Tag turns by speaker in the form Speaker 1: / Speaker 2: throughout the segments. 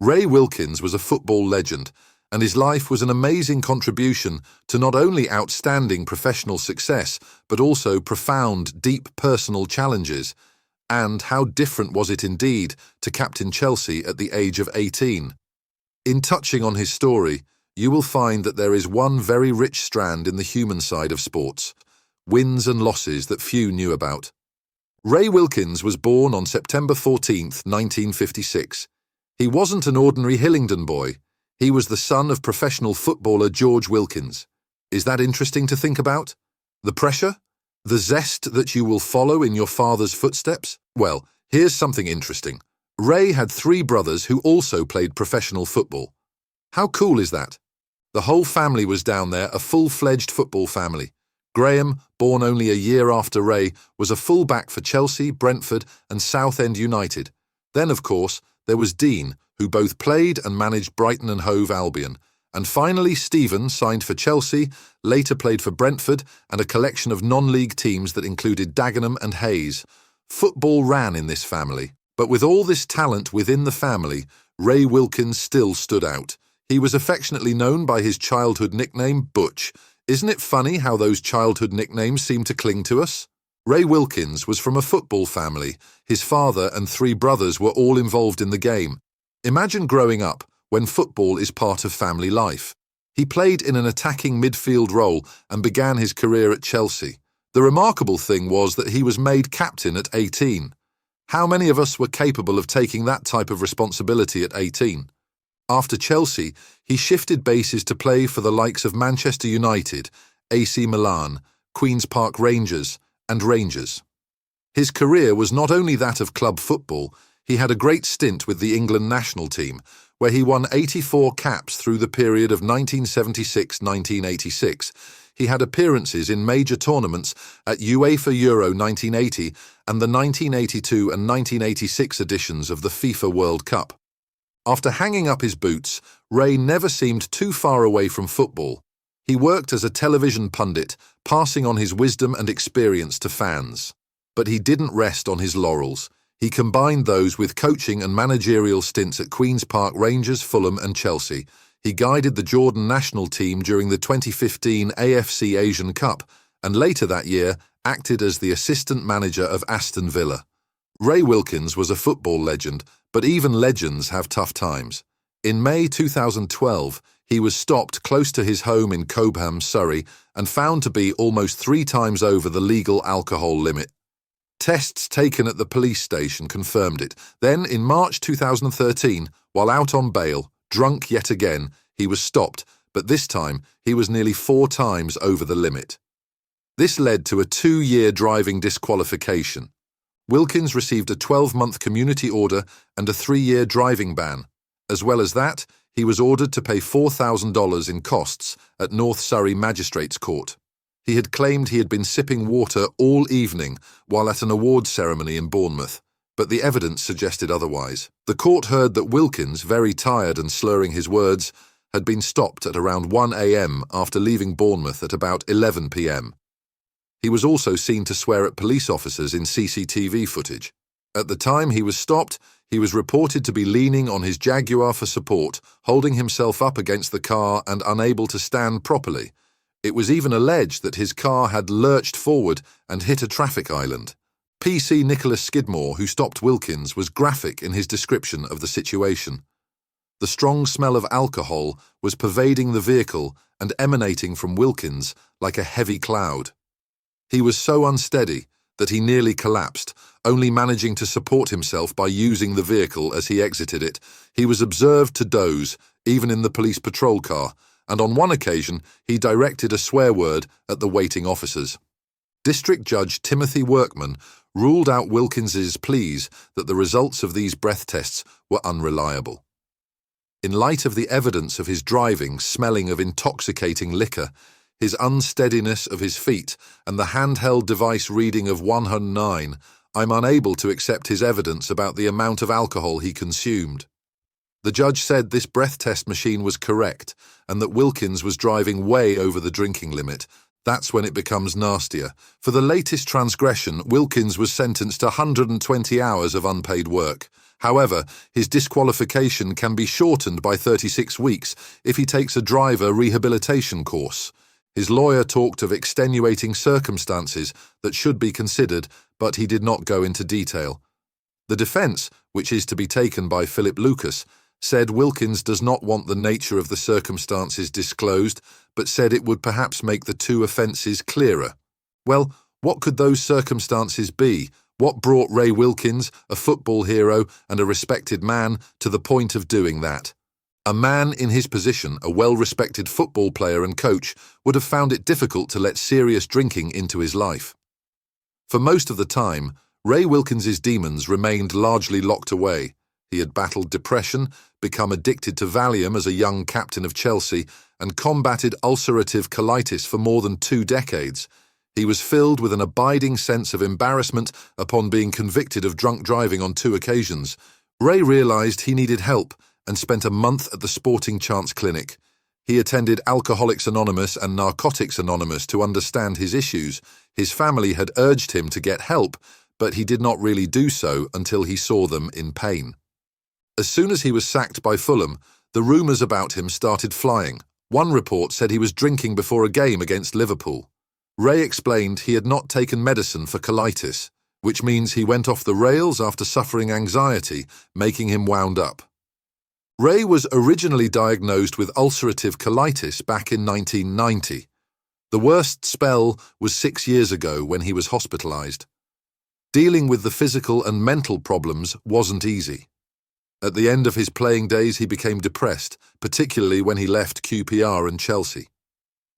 Speaker 1: Ray Wilkins was a football legend, and his life was an amazing contribution to not only outstanding professional success, but also profound, deep personal challenges. And how different was it indeed to captain Chelsea at the age of 18? In touching on his story, you will find that there is one very rich strand in the human side of sports, wins and losses that few knew about. Ray Wilkins was born on September 14, 1956. He wasn't an ordinary Hillingdon boy. He was the son of professional footballer George Wilkins. Is that interesting to think about? The pressure? The zest that you will follow in your father's footsteps? Well, here's something interesting. Ray had 3 brothers who also played professional football. How cool is that? The whole family was down there, a full-fledged football family. Graham, born only a year after Ray, was a full-back for Chelsea, Brentford and Southend United. Then, of course, there was Dean, who both played and managed Brighton and Hove Albion. And finally, Stephen signed for Chelsea, later played for Brentford, and a collection of non-league teams that included Dagenham and Hayes. Football ran in this family. But with all this talent within the family, Ray Wilkins still stood out. He was affectionately known by his childhood nickname, Butch. Isn't it funny how those childhood nicknames seem to cling to us? Ray Wilkins was from a football family. His father and 3 brothers were all involved in the game. Imagine growing up when football is part of family life. He played in an attacking midfield role and began his career at Chelsea. The remarkable thing was that he was made captain at 18. How many of us were capable of taking that type of responsibility at 18? After Chelsea, he shifted bases to play for the likes of Manchester United, AC Milan, Queen's Park Rangers, and Rangers. His career was not only that of club football, he had a great stint with the England national team, where he won 84 caps through the period of 1976-1986. He had appearances in major tournaments at UEFA Euro 1980 and the 1982 and 1986 editions of the FIFA World Cup. After hanging up his boots, Ray never seemed too far away from football. He worked as a television pundit, passing on his wisdom and experience to fans. But he didn't rest on his laurels. He combined those with coaching and managerial stints at Queen's Park Rangers, Fulham and Chelsea. He guided the Jordan national team during the 2015 AFC Asian Cup and later that year acted as the assistant manager of Aston Villa. Ray Wilkins was a football legend, but even legends have tough times. In May 2012, he was stopped close to his home in Cobham, Surrey, and found to be almost 3 times over the legal alcohol limit. Tests taken at the police station confirmed it. Then, in March 2013, while out on bail, drunk yet again, he was stopped, but this time he was nearly 4 times over the limit. This led to a 2-year driving disqualification. Wilkins received a 12-month community order and a 3-year driving ban. As well as that, he was ordered to pay $4,000 in costs at North Surrey Magistrates Court. He had claimed he had been sipping water all evening while at an awards ceremony in Bournemouth, but the evidence suggested otherwise. The court heard that Wilkins, very tired and slurring his words, had been stopped at around 1 a.m. after leaving Bournemouth at about 11 p.m. He was also seen to swear at police officers in CCTV footage. At the time he was stopped, he was reported to be leaning on his Jaguar for support, holding himself up against the car and unable to stand properly. It was even alleged that his car had lurched forward and hit a traffic island. PC Nicholas Skidmore, who stopped Wilkins, was graphic in his description of the situation. The strong smell of alcohol was pervading the vehicle and emanating from Wilkins like a heavy cloud. He was so unsteady that he nearly collapsed, only managing to support himself by using the vehicle as he exited it. He was observed to doze, even in the police patrol car, and on one occasion he directed a swear word at the waiting officers. District Judge Timothy Workman ruled out Wilkins's pleas that the results of these breath tests were unreliable. In light of the evidence of his driving smelling of intoxicating liquor, his unsteadiness of his feet, and the handheld device reading of 109, I'm unable to accept his evidence about the amount of alcohol he consumed. The judge said this breath test machine was correct and that Wilkins was driving way over the drinking limit. That's when it becomes nastier. For the latest transgression, Wilkins was sentenced to 120 hours of unpaid work. However, his disqualification can be shortened by 36 weeks if he takes a driver rehabilitation course. His lawyer talked of extenuating circumstances that should be considered, but he did not go into detail. The defence, which is to be taken by Philip Lucas, said Wilkins does not want the nature of the circumstances disclosed, but said it would perhaps make the two offences clearer. Well, what could those circumstances be? What brought Ray Wilkins, a football hero and a respected man, to the point of doing that? A man in his position, a well-respected football player and coach, would have found it difficult to let serious drinking into his life. For most of the time, Ray Wilkins's demons remained largely locked away. He had battled depression, become addicted to Valium as a young captain of Chelsea, and combated ulcerative colitis for more than 2 decades. He was filled with an abiding sense of embarrassment upon being convicted of drunk driving on 2 occasions. Ray realised he needed help and spent a month at the Sporting Chance Clinic. He attended Alcoholics Anonymous and Narcotics Anonymous to understand his issues. His family had urged him to get help, but he did not really do so until he saw them in pain. As soon as he was sacked by Fulham, the rumours about him started flying. One report said he was drinking before a game against Liverpool. Ray explained he had not taken medicine for colitis, which means he went off the rails after suffering anxiety, making him wound up. Ray was originally diagnosed with ulcerative colitis back in 1990. The worst spell was 6 years ago when he was hospitalised. Dealing with the physical and mental problems wasn't easy. At the end of his playing days, he became depressed, particularly when he left QPR and Chelsea.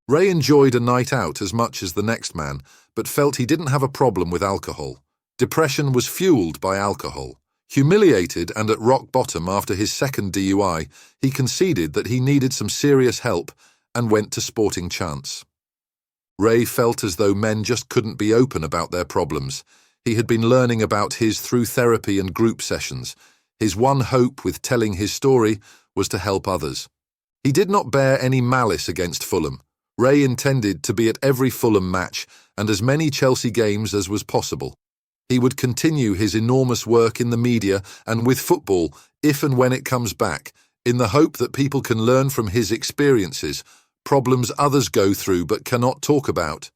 Speaker 1: Ray enjoyed a night out as much as the next man, but felt he didn't have a problem with alcohol. Depression was fueled by alcohol. Humiliated and at rock bottom after his second DUI, he conceded that he needed some serious help and went to Sporting Chance. Ray felt as though men just couldn't be open about their problems. He had been learning about his through therapy and group sessions. His one hope with telling his story was to help others. He did not bear any malice against Fulham. Ray intended to be at every Fulham match and as many Chelsea games as was possible. He would continue his enormous work in the media and with football if and when it comes back, in the hope that people can learn from his experiences, problems others go through but cannot talk about.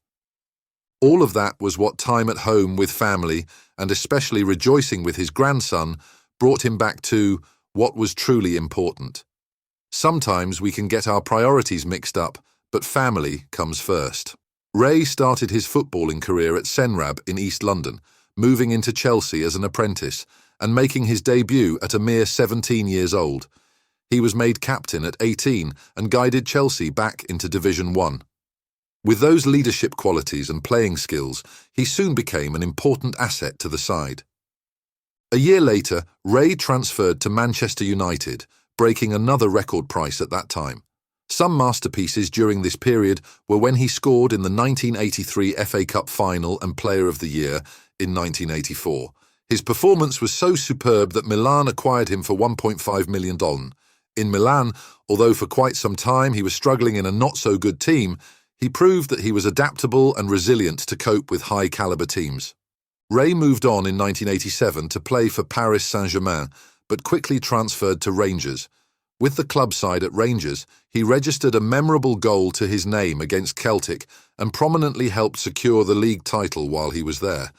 Speaker 1: All of that was what time at home with family, and especially rejoicing with his grandson, brought him back to what was truly important. Sometimes we can get our priorities mixed up, but family comes first. Ray started his footballing career at Senrab in East London, moving into Chelsea as an apprentice and making his debut at a mere 17 years old. He was made captain at 18 and guided Chelsea back into Division 1. With those leadership qualities and playing skills, he soon became an important asset to the side. A year later, Ray transferred to Manchester United, breaking another record price at that time. Some masterpieces during this period were when he scored in the 1983 FA Cup final and Player of the Year in 1984. His performance was so superb that Milan acquired him for $1.5 million. In Milan, although for quite some time he was struggling in a not-so-good team, he proved that he was adaptable and resilient to cope with high-caliber teams. Ray moved on in 1987 to play for Paris Saint-Germain, but quickly transferred to Rangers. With the club side at Rangers, he registered a memorable goal to his name against Celtic and prominently helped secure the league title while he was there.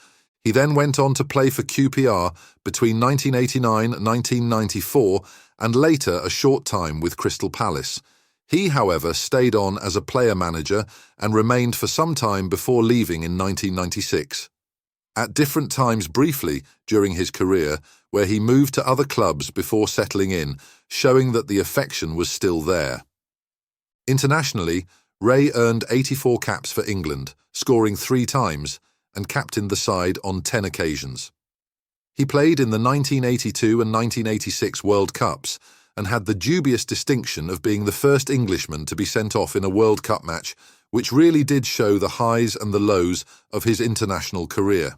Speaker 1: He then went on to play for QPR between 1989 and 1994 and later a short time with Crystal Palace. He, however, stayed on as a player manager and remained for some time before leaving in 1996. At different times briefly during his career, where he moved to other clubs before settling in, showing that the affection was still there. Internationally, Ray earned 84 caps for England, scoring 3 times, and captained the side on 10 occasions. He played in the 1982 and 1986 World Cups and had the dubious distinction of being the first Englishman to be sent off in a World Cup match, which really did show the highs and the lows of his international career.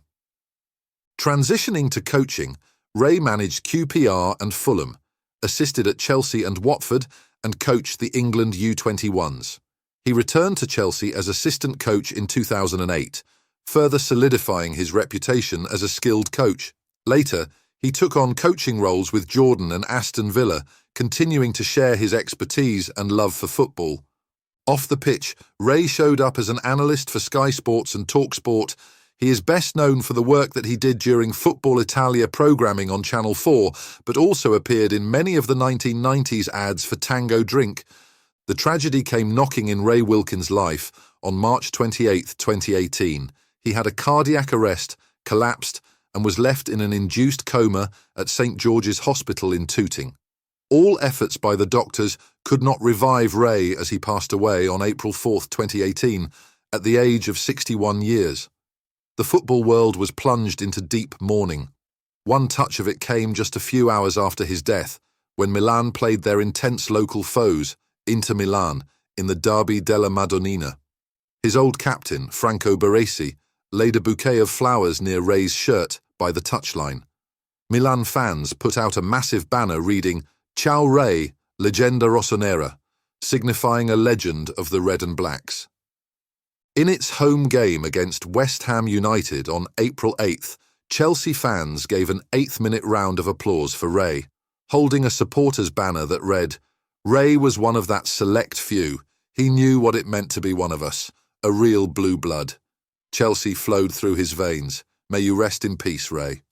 Speaker 1: Transitioning to coaching, Ray managed QPR and Fulham, assisted at Chelsea and Watford, and coached the England U21s. He returned to Chelsea as assistant coach in 2008, further solidifying his reputation as a skilled coach. Later, He took on coaching roles with Jordan and Aston Villa, continuing to share his expertise and love for football. Off the pitch, Ray showed up as an analyst for Sky Sports and TalkSport. He is best known for the work that he did during Football Italia programming on Channel 4, but also appeared in many of the 1990s ads for Tango Drink. The tragedy came knocking in Ray Wilkins' life on March 28, 2018. He had a cardiac arrest, collapsed, and was left in an induced coma at St. George's Hospital in Tooting. All efforts by the doctors could not revive Ray as he passed away on April 4, 2018, at the age of 61 years. The football world was plunged into deep mourning. One touch of it came just a few hours after his death, when Milan played their intense local foes, Inter Milan, in the Derby della Madonnina. His old captain, Franco Baresi, laid a bouquet of flowers near Ray's shirt by the touchline. Milan fans put out a massive banner reading, "Ciao Ray, Legenda Rossonera," signifying a legend of the Red and Blacks. In its home game against West Ham United on April 8th, Chelsea fans gave an 8th-minute round of applause for Ray, holding a supporters banner that read, "Ray was one of that select few. He knew what it meant to be one of us, a real blue blood. Chelsea flowed through his veins. May you rest in peace, Ray."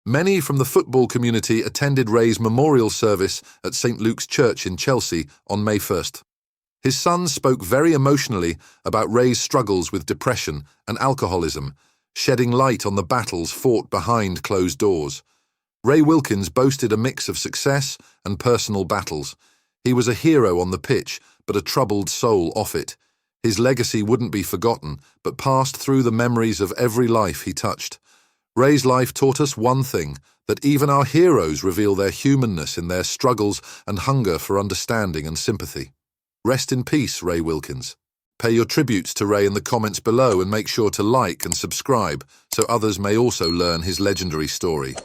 Speaker 1: Many from the football community attended Ray's memorial service at St. Luke's Church in Chelsea on May 1st. His son spoke very emotionally about Ray's struggles with depression and alcoholism, shedding light on the battles fought behind closed doors. Ray Wilkins boasted a mix of success and personal battles. He was a hero on the pitch, but a troubled soul off it. His legacy wouldn't be forgotten, but passed through the memories of every life he touched. Ray's life taught us one thing, that even our heroes reveal their humanness in their struggles and hunger for understanding and sympathy. Rest in peace, Ray Wilkins. Pay your tributes to Ray in the comments below and make sure to like and subscribe so others may also learn his legendary story.